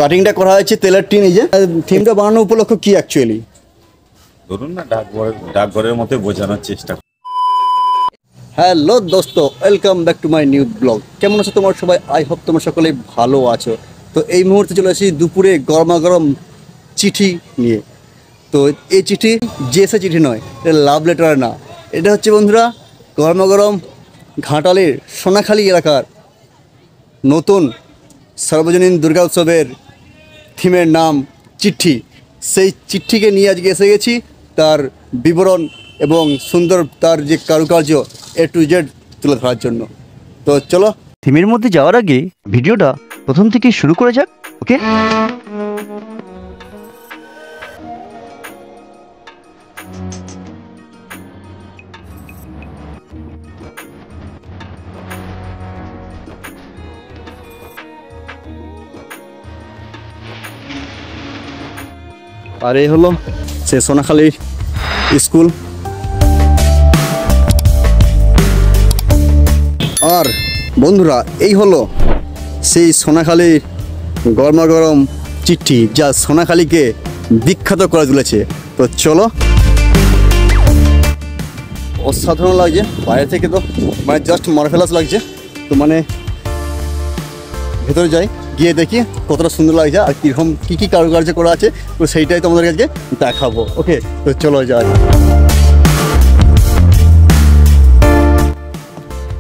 কাটিংটা করা হয়েছে তেলের টিন। এই যে থিমটা বানানোর উপলক্ষ কি অ্যাকচুয়ালি ধরুন না, ডাকঘরের মধ্যে বোঝানোর চেষ্টা। হ্যালো দোস্ত, welcome back to my new blog. কেমন আছো তোমার সবাই? আই হোপ তোমরা সকলেই ভালো আছো। তো এই মুহূর্তে চলে আসি দুপুরে গরমা গরম চিঠি নিয়ে। তো এই চিঠি জেসে চিঠি নয়, এটা লাভ লেটার না, এটা হচ্ছে বন্ধুরা গরমা গরম ঘাটালের সোনাখালী এলাকার নতুন সর্বজনীন দুর্গা উৎসবের থিমের নাম চিঠি। সেই চিঠিকে নিয়ে আজকে এসে গেছি তার বিবরণ এবং সুন্দর তার যে কারুকার্য A to Z তুলে ধরার জন্য। তো চলো থিমের মধ্যে যাওয়ার আগে ভিডিওটা প্রথম থেকে শুরু করে যাক। ওকে, আর এই হলো সে সোনাখালী স্কুল। আর বন্ধুরা এই হলো সেই সোনাখালী গরমা গরম চিঠি যা সোনাখালীকে বিখ্যাত করে তুলেছে। তো চলো, অসাধারণ লাগছে বাইরে থেকে, তো মানে জাস্ট মার্ভেলাস লাগছে। তো মানে ভেতরে যাই, গিয়ে দেখি কতটা সুন্দর লাগছে আর কীরকম কী কী কারুকার্য করা আছে, তো সেইটাই তোমাদের কাছে দেখাবো। ওকে, তো চলো যাই।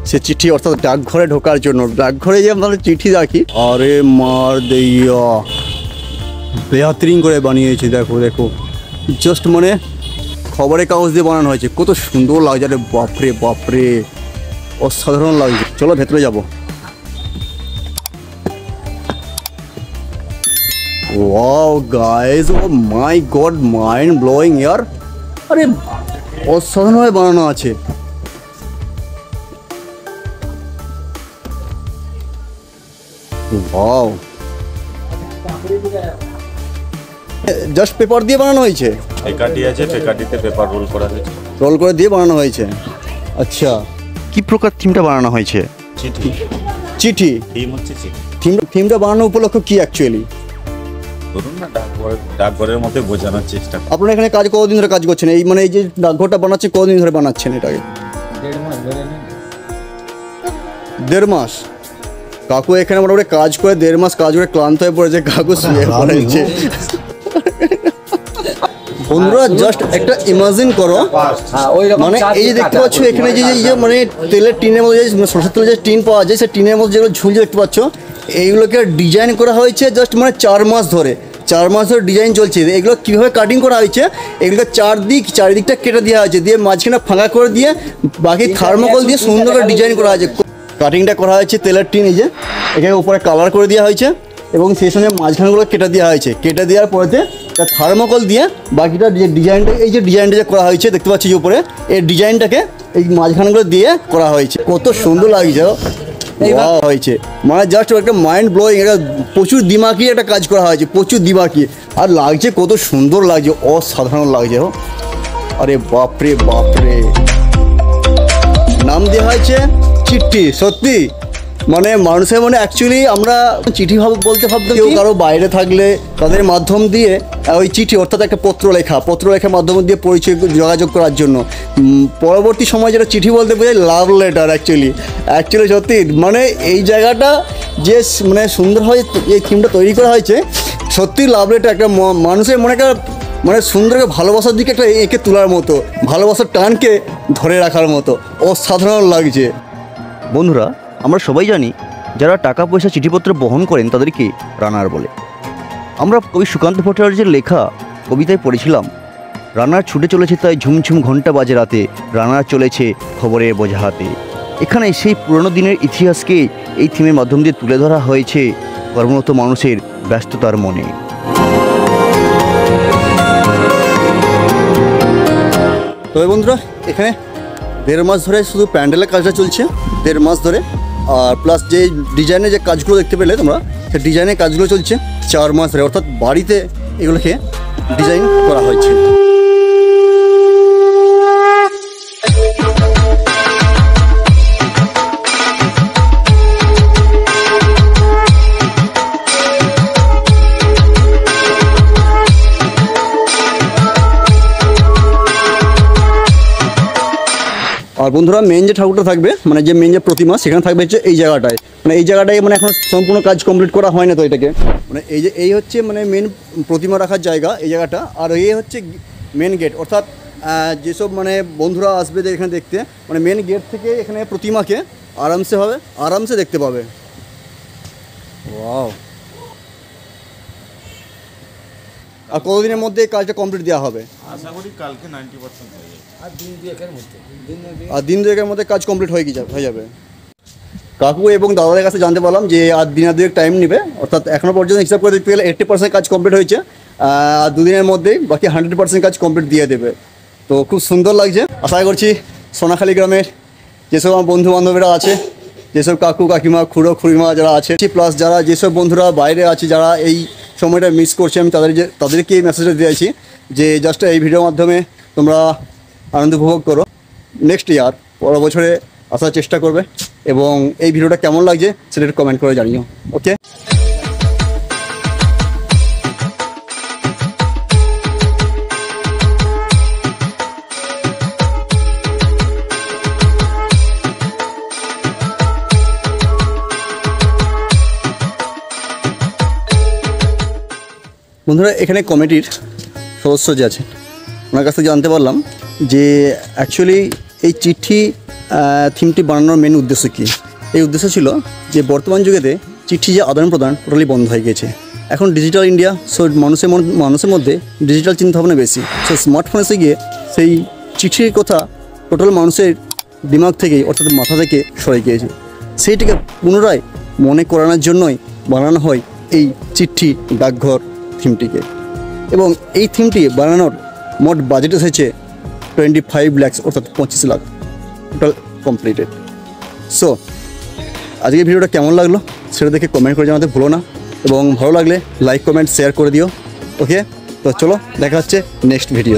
সে চিঠি অর্থাৎ ডাকঘরে ঢোকার জন্য, ডাকঘরে যে আমরা চিঠি রাখি, আরে মার দেইয়া বেহাতরিন করে বানিয়েছি। দেখো দেখো, জাস্ট মানে খবরের কাগজ দিয়ে বানানো হয়েছে, কত সুন্দর লাগছে। আরে বাপরে বাপরে, অসাধারণ লাগছে। চলো ভেতরে যাবো। Wow guys, oh my god, mind blowing यार। আরে অসাধারণভাবে বানানো আছে। Wow, জাস্ট পেপার দিয়ে বানানো হয়েছে। পেকাটি আছে, পেকাটিতে পেপার রোল করা হয়েছে, রোল করে দিয়ে বানানো হয়েছে। আচ্ছা, কি প্রকার থিমটা বানানো হয়েছে? চিঠি। চিঠি থিম হচ্ছে চিঠি। থিমটা বানানোর উপলক্ষ কি অ্যাকচুয়ালি ধরুন না, ডাকঘরের মধ্যে বোঝানোর চেষ্টা। আপনারা এখানে কাজ কতদিন ধরে কাজ করছেন? এই মানে এই যে ডাকঘরটা বানাচ্ছে কতদিন ধরে বানাচ্ছেন এটাকে? 1.5 মাস। কাকু এখানে মোটামুটি কাজ করে 1.5 মাস কাজ করে ক্লান্ত হয়ে পড়েছে। কাকু শুয়ে পড়েছে। বন্ধুরা জাস্ট একটা ইমাজিন করো, মানে এই যে দেখতে পাচ্ছ এখানে যে মানে তেলের টিনের মধ্যে যে সরষের তেলের যে টিন পাওয়া যায়, সেই টিনের মধ্যে যেগুলো ঝুলছে দেখতে পাচ্ছ, এইগুলোকে ডিজাইন করা হয়েছে জাস্ট মানে 4 মাস ধরে। 4 মাস ধরে ডিজাইন চলছে। এগুলো কীভাবে কাটিং করা হয়েছে, এগুলোকে চারিদিকটা কেটে দেওয়া হয়েছে, দিয়ে মাঝখানে ফাঁকা করে দিয়ে বাকি থার্মোকল দিয়ে সুন্দর করে ডিজাইন করা হয়েছে। কাটিংটা করা হয়েছে তেলের টিন। এই যে এখানে উপরে কালার করে দেওয়া হয়েছে এবং সেই সঙ্গে মাঝখানগুলো কেটে দেওয়া হয়েছে। কেটে দেওয়ার পরেতে থার্মোকল দিয়ে বাকিটা যে ডিজাইনটা, এই যে ডিজাইনটা যে করা হয়েছে দেখতে পাচ্ছি যে উপরে, এই ডিজাইনটাকে এই মাঝখানগুলো দিয়ে করা হয়েছে। কত সুন্দর লাগছে হয়েছে, মানে জাস্ট একটা মাইন্ড ব্লোয়িং। একটা প্রচুর দিমাগি একটা কাজ করা হয়েছে, প্রচুর দিমাগি, আর লাগছে কত সুন্দর লাগছে, অসাধারণ লাগছে। আরে বাপরে বাপরে, নাম দেওয়া হয়েছে চিঠি। সত্যি মানে মানুষের মনে অ্যাকচুয়ালি আমরা চিঠি বলতে ভাবতাম কেউ কারো বাইরে থাকলে তাদের মাধ্যম দিয়ে ওই চিঠি অর্থাৎ একটা পত্রলেখার মাধ্যম দিয়ে পরিচয় যোগাযোগ করার জন্য। পরবর্তী সময় যেটা চিঠি বলতে বোঝায় লাভ লেটার। অ্যাকচুয়ালি সত্যি মানে এই জায়গাটা যে মানে সুন্দরভাবে এই থিমটা তৈরি করা হয়েছে, সত্যি লাভ লেটার। একটা মানুষের মনে একটা মানে সুন্দর ভালোবাসার দিকে একটা এঁকে তোলার মতো, ভালোবাসার টানকে ধরে রাখার মতো, অসাধারণ লাগছে। বন্ধুরা আমরা সবাই জানি যারা টাকা পয়সা চিঠিপত্র বহন করেন তাদেরকে রানার বলে। আমরা কবি সুকান্ত ভট্টাচার্যের লেখা কবিতায় পড়েছিলাম, রানার ছুটে চলেছে তাই ঝুমঝুম ঘন্টা বাজে রাতে, রানার চলেছে খবরের বোঝা হাতে। এখানে সেই পুরনো দিনের ইতিহাসকে এই থিমের মাধ্যম দিয়ে তুলে ধরা হয়েছে কর্মরত মানুষের ব্যস্ততার মনে। তবে বন্ধুরা এখানে 1.5 মাস ধরে শুধু প্যান্ডেলের কাজটা চলছে, 1.5 মাস ধরে। আর প্লাস যে ডিজাইনের যে কাজগুলো দেখতে পেলে তোমরা, সেই ডিজাইনের কাজগুলো চলছে 4 মাস ধরে, অর্থাৎ বাড়িতে এগুলোকে ডিজাইন করা হয়েছে। আর বন্ধুরা মেন যে ঠাকুরটা থাকবে মানে যে মেন যে প্রতিমা সেখানে থাকবে হচ্ছে এই জায়গাটায়, মানে এই জায়গাটায় মানে এখন সম্পূর্ণ কাজ কমপ্লিট করা হয় না তো এটাকে, মানে এই হচ্ছে মানে মেন প্রতিমা রাখার জায়গা এই জায়গাটা। আর এই হচ্ছে মেন গেট, অর্থাৎ যেসব মানে বন্ধুরা আসবে এখানে দেখতে, মানে মেন গেট থেকে এখানে প্রতিমাকে আরামসে দেখতে পাবে। ওয়াও! আর কতদিনের মধ্যে এই কাজটা কমপ্লিট দেওয়া হবে? আশা করি কালকে 90% হয়ে যাবে। আর দিন দুয়েকের মধ্যে কাজ কমপ্লিট হয়ে যাবে। কাকু এবং দাদাদের কাছে জানতে পারলাম যে আর দুয়েক টাইম নেবে, অর্থাৎ এখনও পর্যন্ত হিসাব করে দেখতে গেলে 80% কাজ কমপ্লিট হয়েছে, আর দুদিনের মধ্যেই বাকি 100% কাজ কমপ্লিট দিয়ে দেবে। তো খুব সুন্দর লাগছে। আশা করছি সোনাখালী গ্রামের যেসব আমার বন্ধু বান্ধবীরা আছে, যেসব কাকু কাকিমা খুড়ো খুড়িমা যারা আছে, প্লাস যারা যেসব বন্ধুরা বাইরে আছে যারা এই সময়টা মিস করছে, আমি তাদেরকে এই মেসেজটা দিয়েছি যে জাস্ট এই ভিডিওর মাধ্যমে তোমরা আনন্দ উপভোগ করো। নেক্সট ইয়ার পরের বছরে আসার চেষ্টা করবে এবং এই ভিডিওটা কেমন লাগছে সেটা একটু কমেন্ট করে জানিও। ওকে, বন্ধুরা এখানে কমিটির সদস্য যে আছেন ওনার কাছ থেকে জানতে পারলাম যে অ্যাকচুয়ালি এই চিঠি থিমটি বানানোর মেন উদ্দেশ্য কী। এই উদ্দেশ্য ছিল যে বর্তমান যুগেতে চিঠি যে আদান প্রদান টোটালি বন্ধ হয়ে গেছে, এখন ডিজিটাল ইন্ডিয়া, সো মানুষের মধ্যে ডিজিটাল চিন্তাভাবনা বেশি, সো স্মার্টফোন এসে গিয়ে সেই চিঠির কথা টোটাল মানুষের দিমাগ থেকেই অর্থাৎ মাথা থেকে সরে গিয়েছে। সেইটিকে পুনরায় মনে করানোর জন্যই বানানো হয় এই চিঠি ডাকঘর থিমটিকে, এবং এই থিমটি বানানোর মোট বাজেট এসেছে 25 লাখ অর্থাৎ 25 লাখ টোটাল কমপ্লিটেড। সো আজকের ভিডিওটা কেমন লাগলো সেটা দেখে কমেন্ট করে জানাতে ভুলো না, এবং ভালো লাগলে লাইক কমেন্ট শেয়ার করে দিও। ওকে, তো চলো দেখা হচ্ছে নেক্সট ভিডিও।